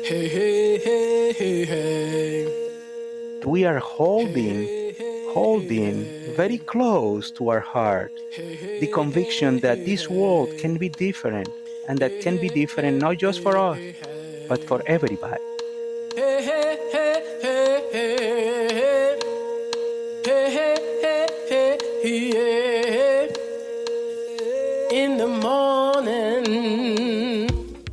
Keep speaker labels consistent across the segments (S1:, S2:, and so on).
S1: Hey, hey, hey, hey, hey.
S2: We are holding very close to our heart the conviction that this world can be different, and that can be different not just for us, but for everybody.
S1: Hey, hey, hey, hey, hey. Hey, hey, hey, hey, hey. In the morning.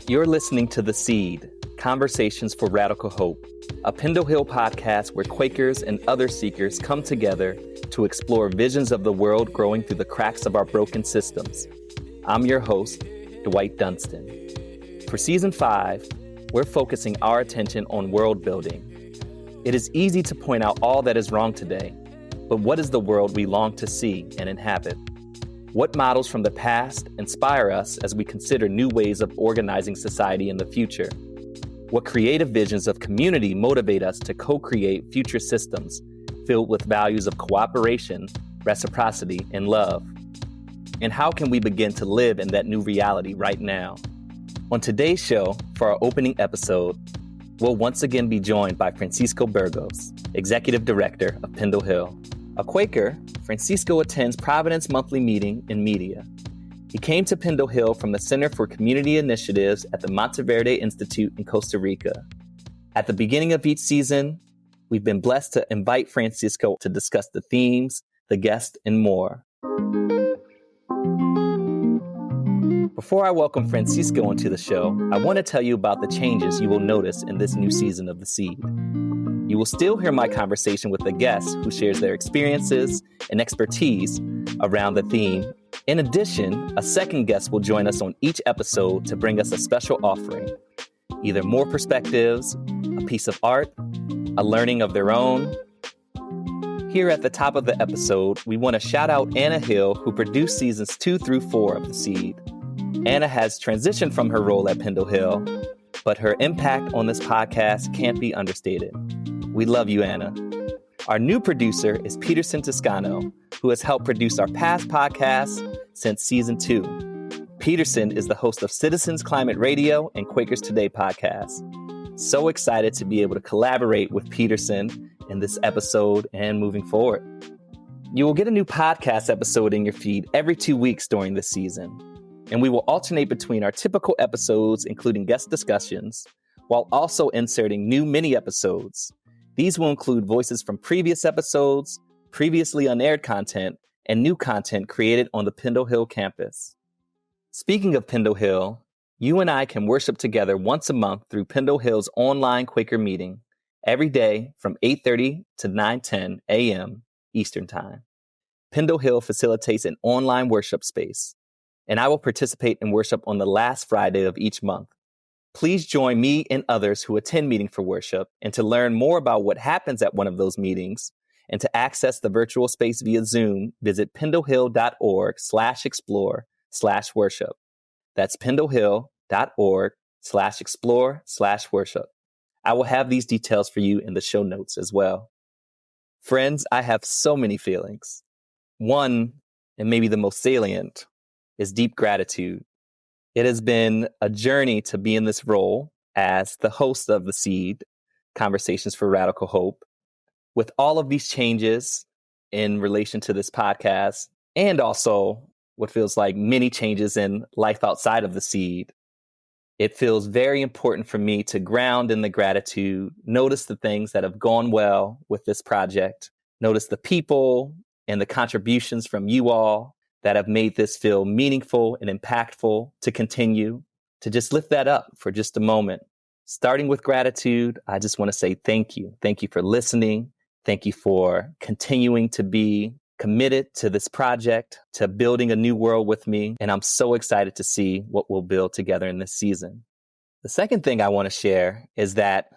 S3: You're listening to The Seed, Conversations for Radical Hope, a Pendle Hill podcast where Quakers and other seekers come together to explore visions of the world growing through the cracks of our broken systems. I'm your host, Dwight Dunston. For Season 5, we're focusing our attention on world building. It is easy to point out all that is wrong today, but what is the world we long to see and inhabit? What models from the past inspire us as we consider new ways of organizing society in the future? What creative visions of community motivate us to co-create future systems filled with values of cooperation, reciprocity, and love? And how can we begin to live in that new reality right now? On today's show, for our opening episode, we'll once again be joined by Francisco Burgos, Executive Director of Pendle Hill. A Quaker, Francisco attends Providence Monthly Meeting in Media. He came to Pendle Hill from the Center for Community Initiatives at the Monteverde Institute in Costa Rica. At the beginning of each season, we've been blessed to invite Francisco to discuss the themes, the guests, and more. Before I welcome Francisco into the show, I want to tell you about the changes you will notice in this new season of The Seed. You will still hear my conversation with the guests who shares their experiences and expertise around the theme. In addition, a second guest will join us on each episode to bring us a special offering, either more perspectives, a piece of art, a learning of their own. Here at the top of the episode, we want to shout out Anna Hill, who produced seasons 2 through 4 of The Seed. Anna has transitioned from her role at Pendle Hill, but her impact on this podcast can't be understated. We love you, Anna. Our new producer is Peterson Toscano, who has helped produce our past podcasts since season 2. Peterson is the host of Citizens Climate Radio and Quakers Today podcast. So excited to be able to collaborate with Peterson in this episode and moving forward. You will get a new podcast episode in your feed every 2 weeks during this season, and we will alternate between our typical episodes, including guest discussions, while also inserting new mini episodes. These will include voices from previous episodes, previously unaired content, and new content created on the Pendle Hill campus. Speaking of Pendle Hill, you and I can worship together once a month through Pendle Hill's online Quaker meeting, every day from 8:30 to 9:10 a.m. Eastern Time. Pendle Hill facilitates an online worship space, and I will participate in worship on the last Friday of each month. Please join me and others who attend Meeting for Worship, and to learn more about what happens at one of those meetings and to access the virtual space via Zoom, visit pendlehill.org/explore/worship. That's pendlehill.org/explore/worship. I will have these details for you in the show notes as well. Friends, I have so many feelings. One, and maybe the most salient, is deep gratitude. It has been a journey to be in this role as the host of The Seed, Conversations for Radical Hope. With all of these changes in relation to this podcast, and also what feels like many changes in life outside of The Seed, it feels very important for me to ground in the gratitude, notice the things that have gone well with this project, notice the people and the contributions from you all that have made this feel meaningful and impactful, to continue to just lift that up for just a moment. Starting with gratitude, I just want to say thank you. Thank you for listening. Thank you for continuing to be committed to this project, to building a new world with me. And I'm so excited to see what we'll build together in this season. The second thing I want to share is that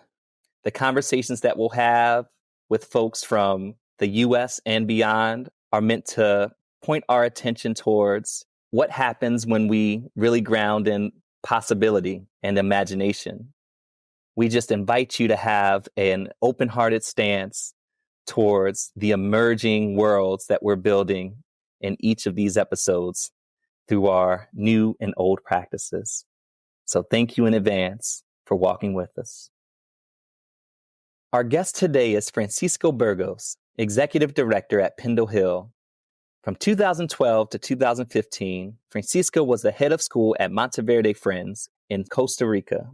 S3: the conversations that we'll have with folks from the US and beyond are meant to point our attention towards what happens when we really ground in possibility and imagination. We just invite you to have an open-hearted stance towards the emerging worlds that we're building in each of these episodes through our new and old practices. So thank you in advance. for walking with us. Our guest today is Francisco Burgos, Executive Director at Pendle Hill. From 2012 to 2015, Francisco was the head of school at Monteverde Friends in Costa Rica.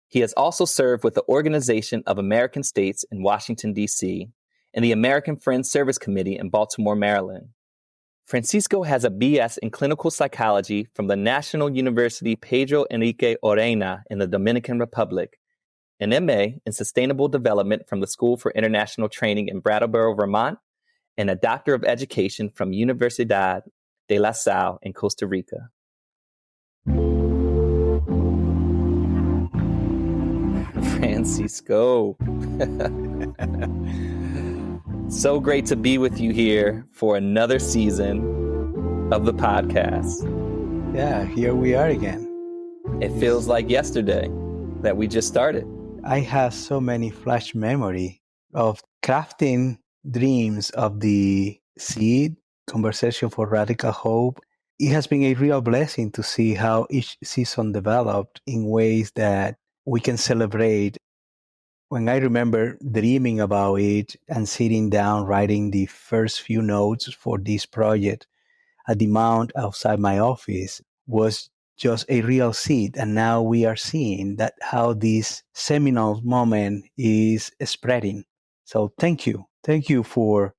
S3: He has also served with the Organization of American States in Washington, D.C., and the American Friends Service Committee in Baltimore, Maryland. Francisco has a BS in clinical psychology from the National University Pedro Enrique Orena in the Dominican Republic, an MA in sustainable development from the School for International Training in Brattleboro, Vermont, and a Doctor of Education from Universidad de La Salle in Costa Rica. Francisco. So great to be with you here for another season of the podcast.
S2: Yeah, here we are again.
S3: It feels like yesterday that we just started.
S2: I have so many flash memory of crafting dreams of the seed conversation for radical hope. It has been a real blessing to see how each season developed in ways that we can celebrate. When I remember dreaming about it and sitting down writing the first few notes for this project at the mount outside my office was just a real seed. And now we are seeing that how this seminal moment is spreading. So thank you. Thank you for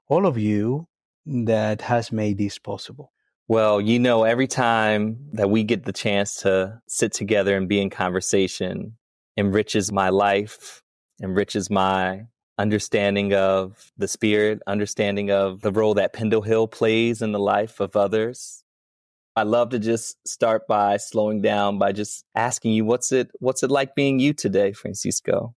S2: all of you that has made this possible.
S3: Well, you know, every time that we get the chance to sit together and be in conversation enriches my life, enriches my understanding of the spirit, understanding of the role that Pendle Hill plays in the life of others. I love to just start by slowing down by just asking you, what's it like being you today, Francisco?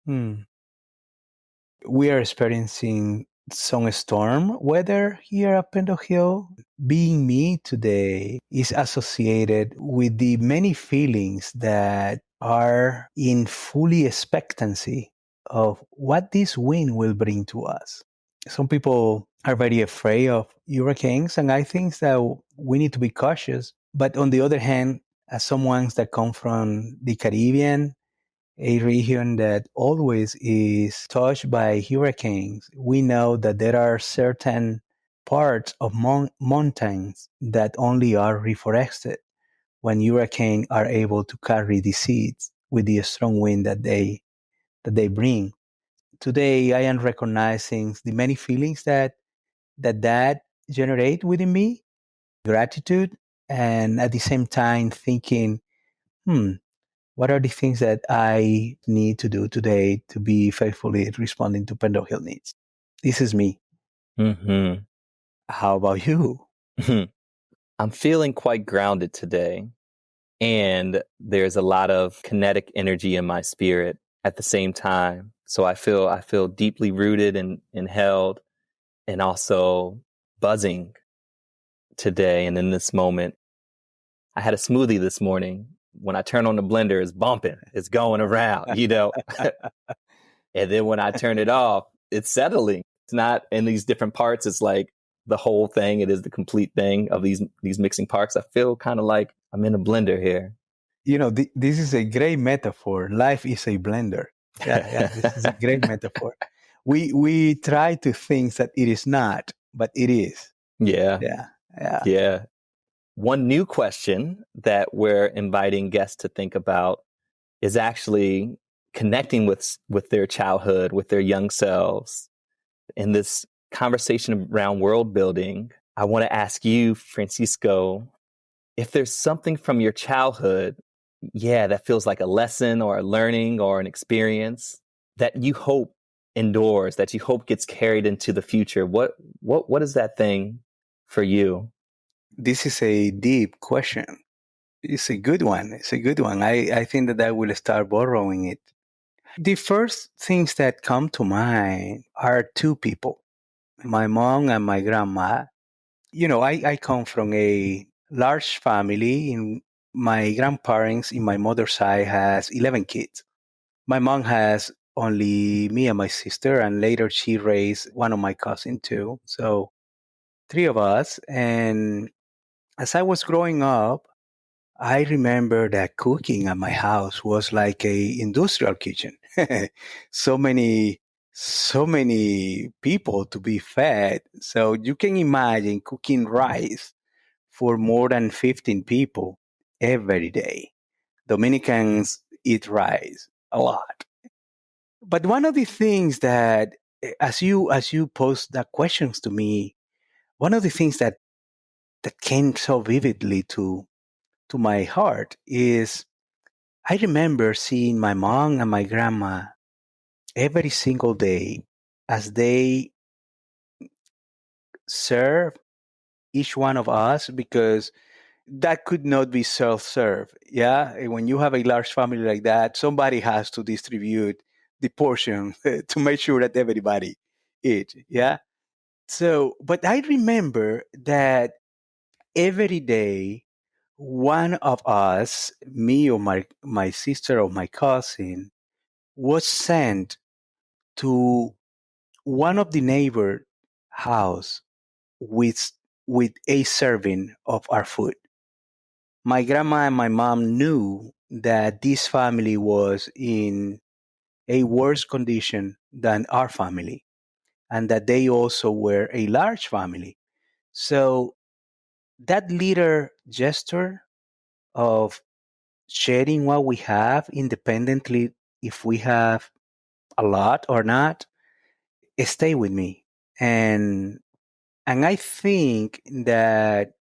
S2: We are experiencing some storm weather here at Pendle Hill. Being me today is associated with the many feelings that are in fully expectancy of what this wind will bring to us. Some people are very afraid of hurricanes, and I think that we need to be cautious. But on the other hand, as someone that come from the Caribbean, a region that always is touched by hurricanes, we know that there are certain parts of mountains that only are reforested when hurricanes are able to carry the seeds with the strong wind that they bring. Today, I am recognizing the many feelings that generate within me, gratitude, and at the same time thinking, what are the things that I need to do today to be faithfully responding to Pendle Hill needs? This is me.
S3: Mm-hmm.
S2: How about you?
S3: I'm feeling quite grounded today, and there's a lot of kinetic energy in my spirit at the same time. So I feel deeply rooted and held, and also buzzing today and in this moment. I had a smoothie this morning. When I turn on the blender, it's bumping, it's going around, you know. And then when I turn it off, it's settling. It's not in these different parts. It's like the whole thing. It is the complete thing of these mixing parts. I feel kind of like I'm in a blender here.
S2: You know, this is a great metaphor. Life is a blender. Yeah, this is a great metaphor. We try to think that it is not, but it is.
S3: Yeah. One new question that we're inviting guests to think about is actually connecting with their childhood, with their young selves. In this conversation around world building, I want to ask you, Francisco, if there's something from your childhood, that feels like a lesson or a learning or an experience that you hope endures, that you hope gets carried into the future. What is that thing for you?
S2: This is a deep question. It's a good one. I think that I will start borrowing it. The first things that come to mind are two people, my mom and my grandma. You know, I come from a large family. In my grandparents, in my mother's side, has 11 kids. My mom has only me and my sister, and later she raised one of my cousins too. So 3 of us. And as I was growing up, I remember that cooking at my house was like a industrial kitchen. so many, so many people to be fed. So you can imagine cooking rice for more than 15 people every day. Dominicans eat rice a lot. But one of the things that, as you posed that questions to me, one of the things that came so vividly to my heart is I remember seeing my mom and my grandma every single day as they serve each one of us, because that could not be self-serve. Yeah, and when you have a large family like that, somebody has to distribute the portion to make sure that everybody eat. Yeah. So, but I remember that every day, one of us, me or my sister or my cousin, was sent to one of the neighbor house with with a serving of our food. My grandma and my mom knew that this family was in a worse condition than our family, and that they also were a large family. So that little gesture of sharing what we have independently, if we have a lot or not, stay with me. And I think that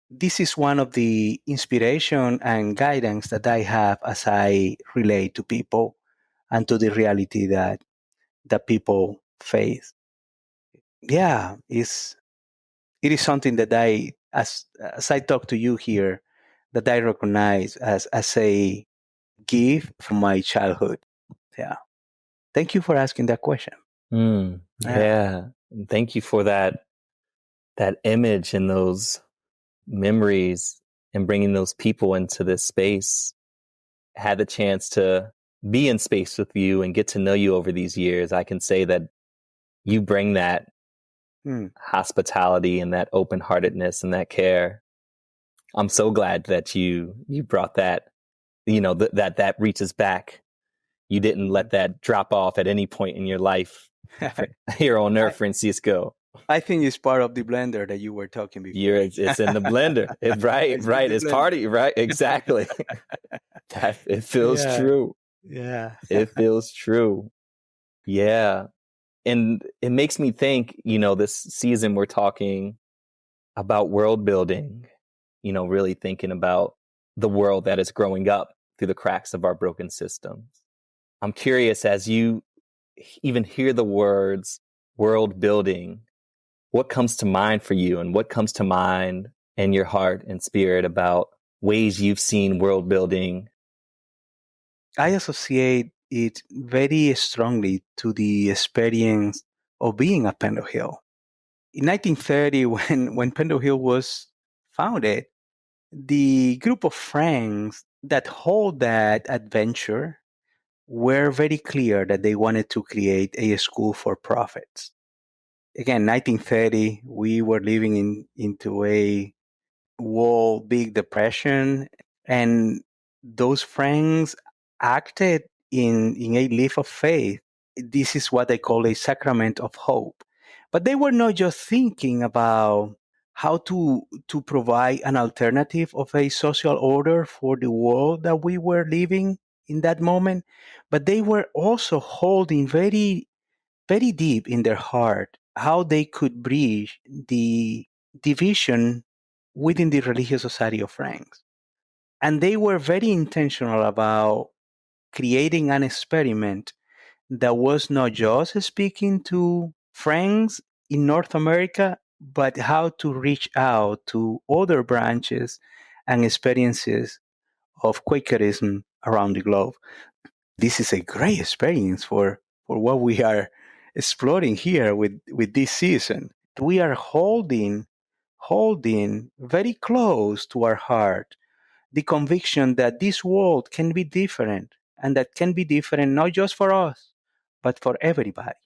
S2: this is one of the inspiration and guidance that I have as I relate to people and to the reality that people face. Yeah, it is something that as I talk to you here, that I recognize as a gift from my childhood. Yeah. Thank you for asking that question. Yeah.
S3: Yeah. And thank you for that image and those memories and bringing those people into this space. Had the chance to be in space with you and get to know you over these years. I can say that you bring that hospitality and that open-heartedness and that care. I'm so glad that you brought that, that reaches back. You didn't let that drop off at any point in your life here on Earth, Francisco.
S2: I think it's part of the blender that you were talking before.
S3: It's in the blender. Right. It's party, right? Exactly. It feels true.
S2: Yeah.
S3: It feels true. Yeah. And it makes me think, this season we're talking about world building, really thinking about the world that is growing up through the cracks of our broken systems. I'm curious, as you even hear the words world building, what comes to mind for you, and what comes to mind in your heart and spirit about ways you've seen world building?
S2: I associate it very strongly to the experience of being at Pendle Hill. In 1930, when Pendle Hill was founded, the group of friends that hold that adventure were very clear that they wanted to create a school for prophets. Again, 1930, we were living into a world big depression, and those friends acted in a leap of faith. This is what they call a sacrament of hope. But they were not just thinking about how to provide an alternative of a social order for the world that we were living in that moment, but they were also holding very, very deep in their heart how they could bridge the division within the religious society of Franks. And they were very intentional about creating an experiment that was not just speaking to Franks in North America, but how to reach out to other branches and experiences of Quakerism around the globe. This is a great experience for what we are exploring here with this season. We are holding very close to our heart the conviction that this world can be different, and that can be different not just for us, but for everybody.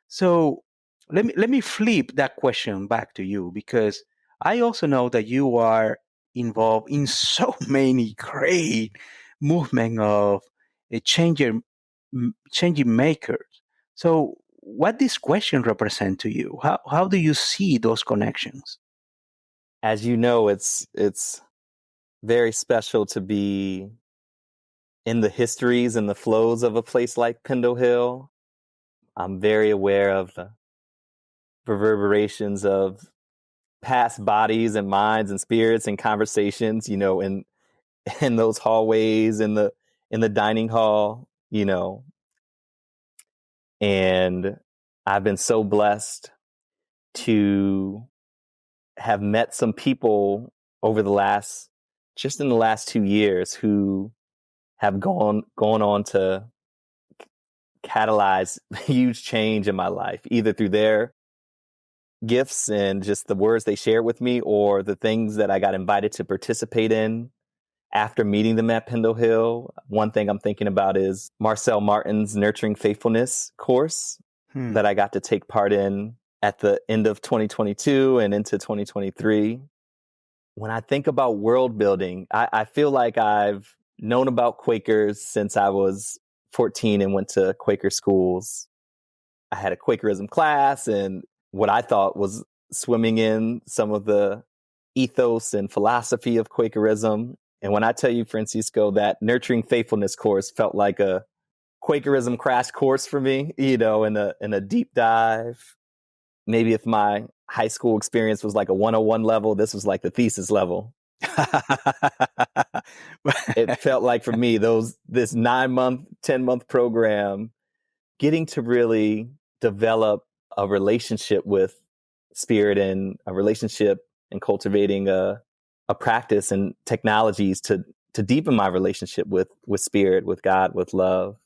S2: So let me flip that question back to you, because I also know that you are involved in so many great movement of a changing makers. So what this question represent to you? How do you see those connections?
S3: As you know, it's very special to be in the histories and the flows of a place like Pendle Hill. I'm very aware of the reverberations of past bodies and minds and spirits and conversations, in those hallways, in the dining hall, and I've been so blessed to have met some people over just in the last 2 years who have gone on to catalyze huge change in my life, either through their gifts and just the words they shared with me, or the things that I got invited to participate in after meeting them at Pendle Hill. One thing I'm thinking about is Marcel Martin's Nurturing Faithfulness course that I got to take part in at the end of 2022 and into 2023. When I think about world building, I feel like I've known about Quakers since I was 14 and went to Quaker schools. I had a Quakerism class, and what I thought was swimming in some of the ethos and philosophy of Quakerism. And when I tell you, Francisco, that Nurturing Faithfulness course felt like a Quakerism crash course for me, in a deep dive. Maybe if my high school experience was like a 101 level, this was like the thesis level. It felt like for me, this 9-month, 10-month program, getting to really develop a relationship with spirit and a relationship and cultivating a practice and technologies to deepen my relationship with spirit, with God, with love,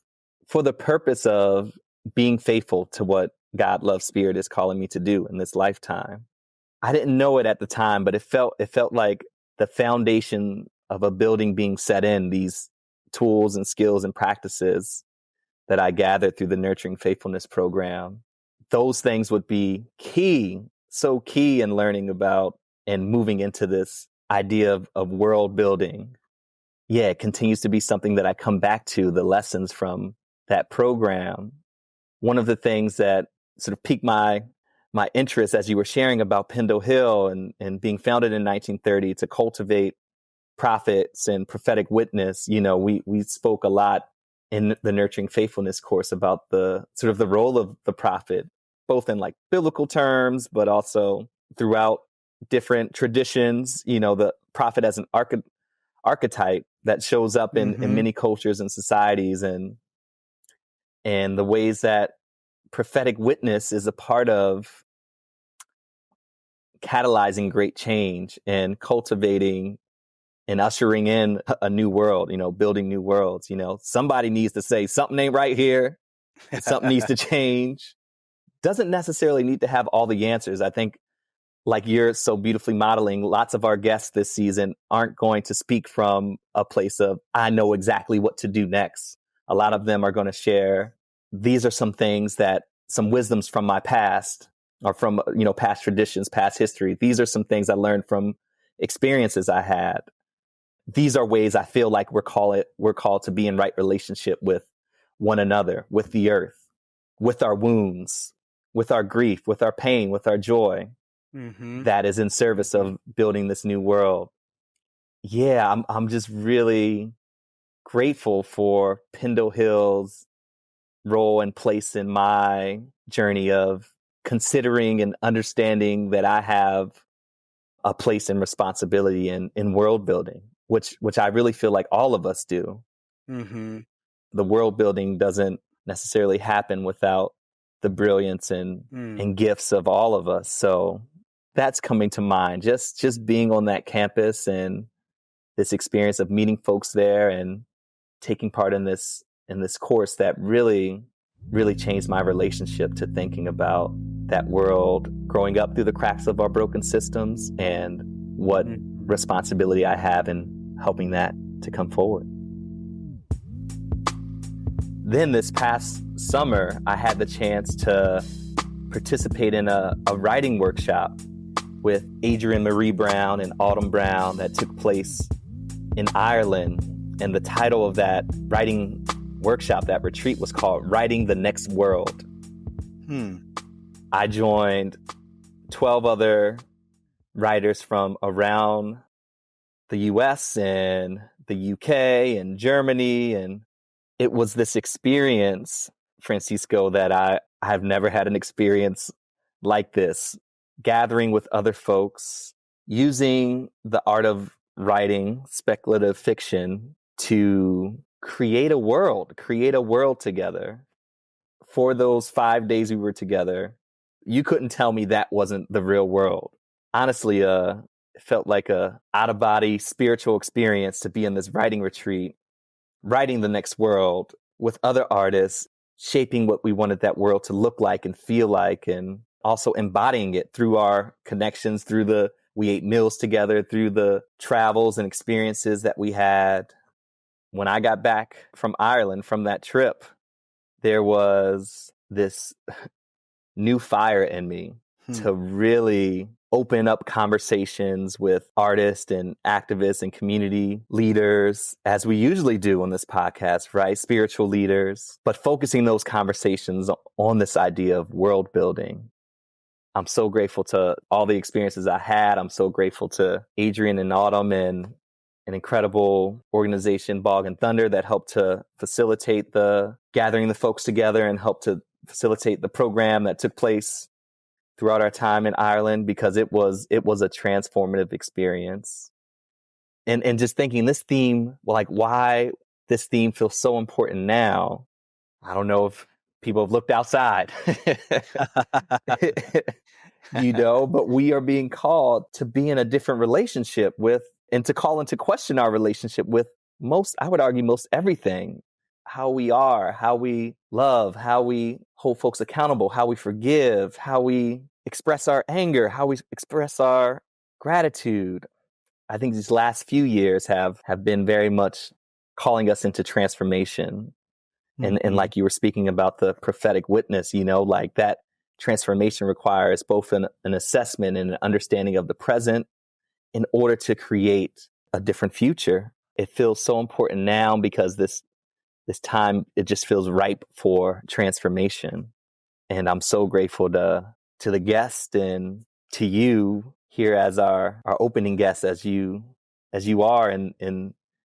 S3: for the purpose of being faithful to what God, love, spirit is calling me to do in this lifetime. I didn't know it at the time, but it felt like the foundation of a building being set in, these tools and skills and practices that I gathered through the Nurturing Faithfulness program. Those things would be key, so key in learning about and moving into this idea of world building. Yeah, it continues to be something that I come back to, the lessons from that program. One of the things that sort of piqued my interest as you were sharing about Pendle Hill and being founded in 1930 to cultivate prophets and prophetic witness, we spoke a lot in the Nurturing Faithfulness course about the sort of the role of the prophet, both in like biblical terms, but also throughout different traditions, the prophet as an archetype that shows up in many cultures and societies, and the ways that prophetic witness is a part of catalyzing great change and cultivating and ushering in a new world, building new worlds. Somebody needs to say something ain't right here. Something needs to change. Doesn't necessarily need to have all the answers. I think, like you're so beautifully modeling, lots of our guests this season aren't going to speak from a place of, I know exactly what to do next. A lot of them are going to share, these are some things some wisdoms from my past, or from, past traditions, past history. These are some things I learned from experiences I had. These are ways I feel like we're called to be in right relationship with one another, with the earth, with our wounds, with our grief, with our pain, with our joy. That is in service of building this new world. Yeah, I'm just really grateful for Pendle Hill's role and place in my journey of considering and understanding that I have a place and responsibility in world building, which I really feel like all of us do. The world building doesn't necessarily happen without the brilliance and gifts of all of us. So that's coming to mind. Just being on that campus and this experience of meeting folks there and taking part in this course that really, really changed my relationship to thinking about that world, growing up through the cracks of our broken systems, and what responsibility I have in helping that to come forward. Then this past summer, I had the chance to participate in a writing workshop with Adrienne Marie Brown and Autumn Brown that took place in Ireland. And the title of that writing workshop, that retreat, was called Writing the Next World. I joined 12 other writers from around the US and the UK and Germany. And it was this experience, Francisco, that I've never had an experience like this, gathering with other folks, using the art of writing speculative fiction to create a world together. For those 5 days we were together, you couldn't tell me that wasn't the real world. Honestly, it felt like a out-of-body spiritual experience to be in this writing retreat, writing the next world with other artists, shaping what we wanted that world to look like and feel like, and also embodying it through our connections, we ate meals together, through the travels and experiences that we had. When I got back from Ireland from that trip, there was this new fire in me to really open up conversations with artists and activists and community leaders, as we usually do on this podcast, right? Spiritual leaders, but focusing those conversations on this idea of world building. I'm so grateful to all the experiences I had. I'm so grateful to Adrienne and Autumn and an incredible organization, Bog and Thunder, that helped to facilitate the gathering the folks together and helped to facilitate the program that took place throughout our time in Ireland, because it was a transformative experience. And just thinking this theme, like why this theme feels so important now, I don't know if people have looked outside, but we are being called to be in a different relationship with, and to call into question our relationship with I would argue most everything. How we are, how we love, how we hold folks accountable, how we forgive, how we express our anger, how we express our gratitude. I think these last few years have been very much calling us into transformation. And like you were speaking about the prophetic witness, like that transformation requires both an assessment and an understanding of the present in order to create a different future. It feels so important now because this time, it just feels ripe for transformation. And I'm so grateful to the guest and to you here as our opening guest, as you are in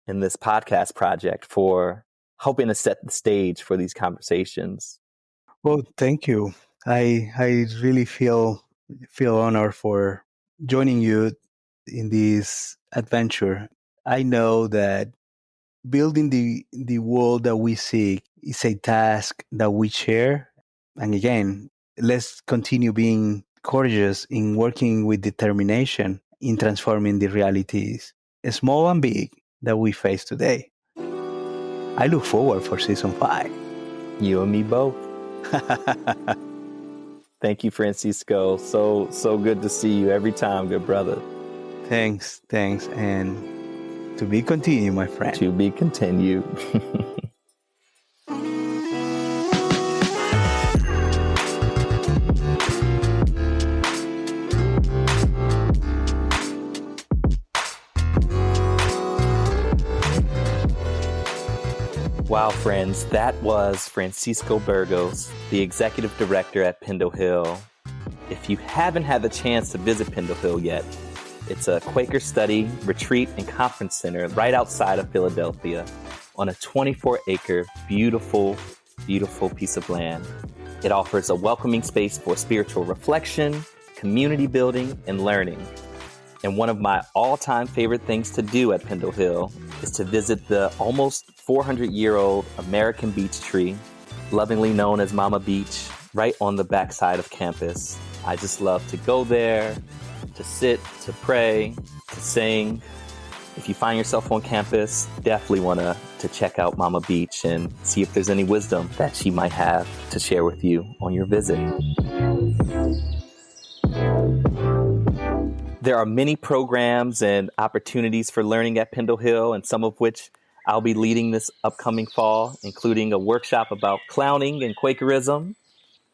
S3: this podcast project, for helping to set the stage for these conversations.
S2: Well, thank you. I really feel honored for joining you in this adventure. I know that building the world that we seek is a task that we share. And again, let's continue being courageous in working with determination in transforming the realities, small and big, that we face today. I look forward for season 5.
S3: You and me both. Thank you, Francisco. So good to see you every time, good brother.
S2: Thanks. And to be continued, my friend.
S3: To be continued. Wow, friends, that was Francisco Burgos, the Executive Director at Pendle Hill. If you haven't had the chance to visit Pendle Hill yet, it's a Quaker study, retreat, and conference center right outside of Philadelphia on a 24-acre, beautiful, beautiful piece of land. It offers a welcoming space for spiritual reflection, community building, and learning. And one of my all-time favorite things to do at Pendle Hill is to visit the almost 400-year-old American beech tree, lovingly known as Mama Beach, right on the backside of campus. I just love to go there, to sit, to pray, to sing. If you find yourself on campus, definitely want to check out Mama Beach and see if there's any wisdom that she might have to share with you on your visit. There are many programs and opportunities for learning at Pendle Hill, and some of which I'll be leading this upcoming fall, including a workshop about clowning and Quakerism.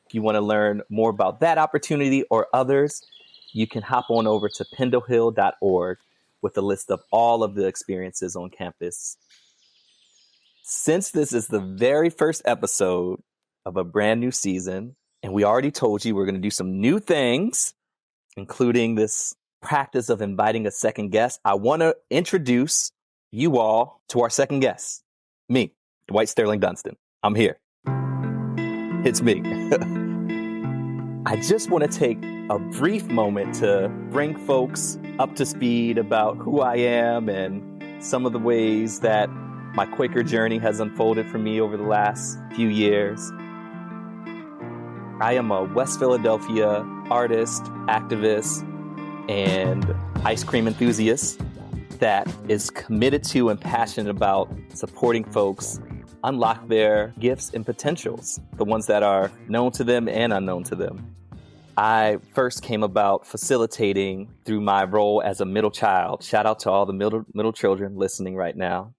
S3: If you want to learn more about that opportunity or others, you can hop on over to pendlehill.org with a list of all of the experiences on campus. Since this is the very first episode of a brand new season, and we already told you we're going to do some new things, including this practice of inviting a second guest, I want to introduce you all to our second guest, me, Dwight Sterling Dunston. I'm here. It's me. I just want to take a brief moment to bring folks up to speed about who I am and some of the ways that my Quaker journey has unfolded for me over the last few years. I am a West Philadelphia artist, activist, and ice cream enthusiast that is committed to and passionate about supporting folks unlock their gifts and potentials, the ones that are known to them and unknown to them. I first came about facilitating through my role as a middle child. Shout out to all the middle children listening right now.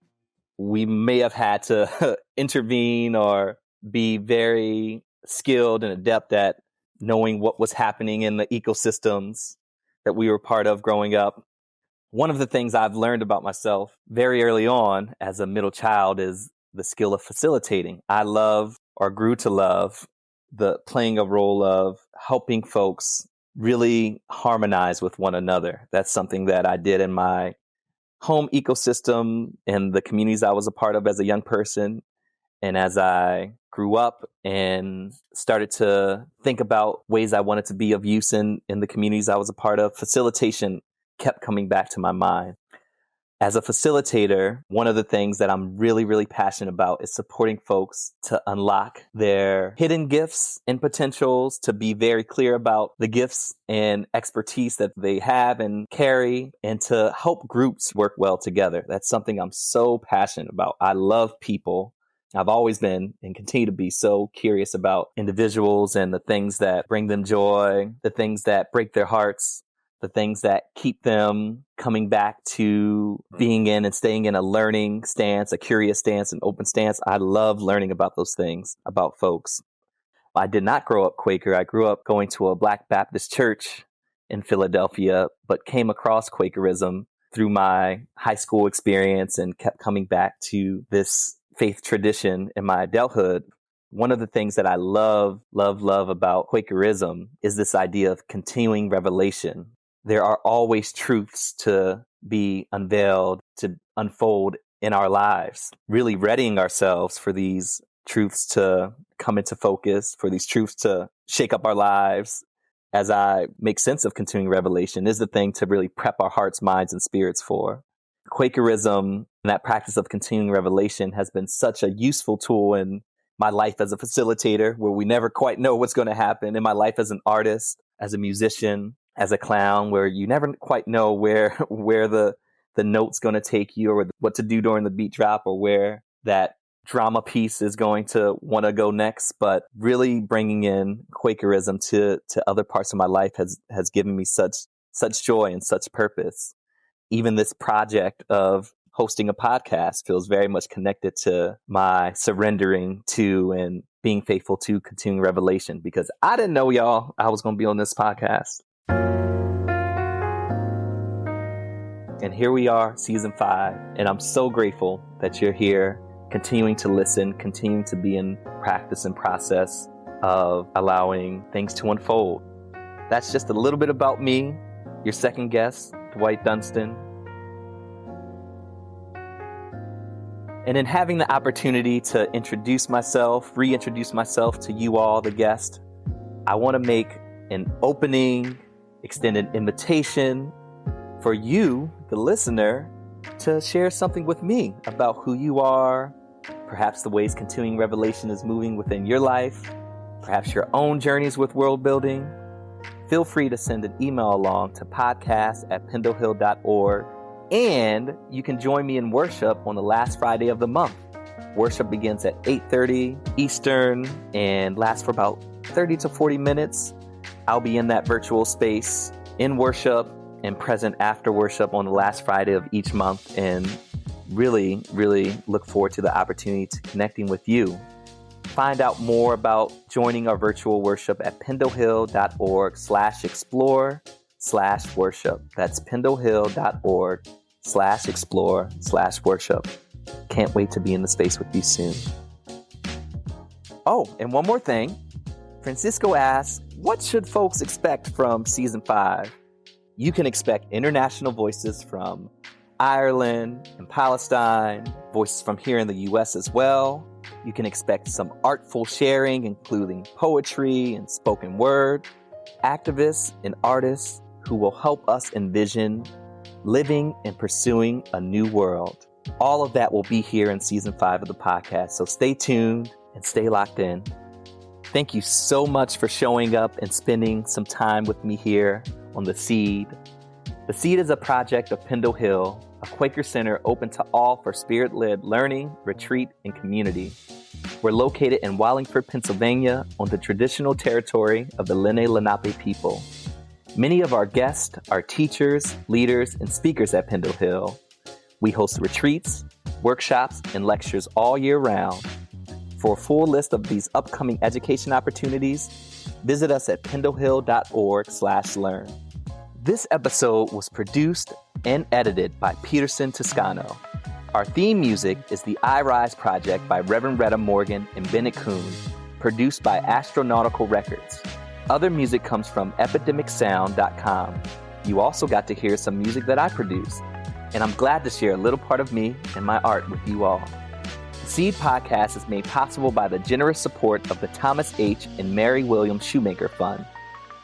S3: We may have had to intervene or be very skilled and adept at knowing what was happening in the ecosystems that we were part of growing up. One of the things I've learned about myself very early on as a middle child is the skill of facilitating. I love, or grew to love, the playing a role of helping folks really harmonize with one another. That's something that I did in my home ecosystem and the communities I was a part of as a young person. And as I grew up and started to think about ways I wanted to be of use in the communities I was a part of, facilitation kept coming back to my mind. As a facilitator, one of the things that I'm really, really passionate about is supporting folks to unlock their hidden gifts and potentials, to be very clear about the gifts and expertise that they have and carry, and to help groups work well together. That's something I'm so passionate about. I love people. I've always been and continue to be so curious about individuals and the things that bring them joy, the things that break their hearts, the things that keep them coming back to being in and staying in a learning stance, a curious stance, an open stance. I love learning about those things, about folks. I did not grow up Quaker. I grew up going to a Black Baptist church in Philadelphia, but came across Quakerism through my high school experience and kept coming back to this faith tradition in my adulthood. One of the things that I love about Quakerism is this idea of continuing revelation. There are always truths to be unveiled, to unfold in our lives, really readying ourselves for these truths to come into focus, for these truths to shake up our lives. As I make sense of continuing revelation is the thing to really prep our hearts, minds, and spirits for. Quakerism and that practice of continuing revelation has been such a useful tool in my life as a facilitator, where we never quite know what's going to happen, in my life as an artist, as a musician, as a clown, where you never quite know where the note's going to take you, or what to do during the beat drop, or where that drama piece is going to want to go next. But really bringing in Quakerism to other parts of my life has given me such joy and such purpose. Even this project of hosting a podcast feels very much connected to my surrendering to and being faithful to continuing revelation, because I didn't know, y'all, I was going to be on this podcast. And here we are, season 5, and I'm so grateful that you're here, continuing to listen, continuing to be in practice and process of allowing things to unfold. That's just a little bit about me, your second guest, Dwight Dunston. And in having the opportunity to reintroduce myself to you all, the guest, I want to make an opening, extend an invitation for you, the listener, to share something with me about who you are, perhaps the ways continuing revelation is moving within your life, perhaps your own journeys with world building. Feel free to send an email along to podcast@pendlehill.org. And you can join me in worship on the last Friday of the month. Worship begins at 8:30 Eastern and lasts for about 30 to 40 minutes. I'll be in that virtual space in worship and present after worship on the last Friday of each month, and really, really look forward to the opportunity to connecting with you. Find out more about joining our virtual worship at pendlehill.org/explore. pendlehill.org/worship. That's pendlehill.org/explore/worship. Can't wait to be in the space with you soon. Oh, and one more thing. Francisco asks, what should folks expect from season 5? You can expect international voices from Ireland and Palestine, voices from here in the U.S. as well. You can expect some artful sharing, including poetry and spoken word, activists and artists who will help us envision living and pursuing a new world. All of that will be here in season 5 of the podcast, so stay tuned and stay locked in. Thank you so much for showing up and spending some time with me here on The Seed. The Seed is a project of Pendle Hill, a Quaker center open to all for spirit-led learning, retreat, and community. We're located in Wallingford, Pennsylvania, on the traditional territory of the Lenape people. Many of our guests are teachers, leaders, and speakers at Pendle Hill. We host retreats, workshops, and lectures all year round. For a full list of these upcoming education opportunities, visit us at pendlehill.org/learn. This episode was produced and edited by Peterson Toscano. Our theme music is the I Rise Project by Reverend Retta Morgan and Bennett Kuhn, produced by Astronautical Records. Other music comes from epidemicsound.com. You also got to hear some music that I produced, and I'm glad to share a little part of me and my art with you all. The Seed Podcast is made possible by the generous support of the Thomas H. and Mary William Shoemaker Fund.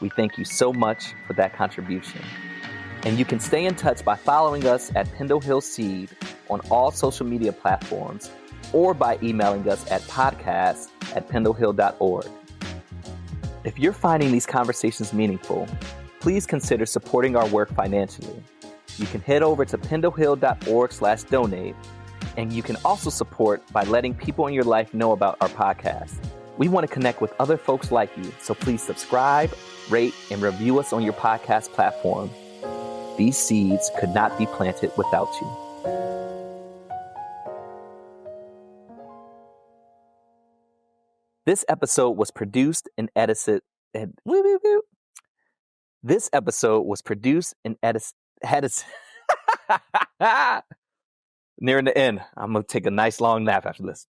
S3: We thank you so much for that contribution. And you can stay in touch by following us at Pendle Hill Seed on all social media platforms or by emailing us at podcast@pendlehill.org. If you're finding these conversations meaningful, please consider supporting our work financially. You can head over to pendlehill.org/donate, and you can also support by letting people in your life know about our podcast. We want to connect with other folks like you, so please subscribe, rate, and review us on your podcast platform. These seeds could not be planted without you. This episode was produced and edited. This episode was produced and edited. Nearing the end. I'm going to take a nice long nap after this.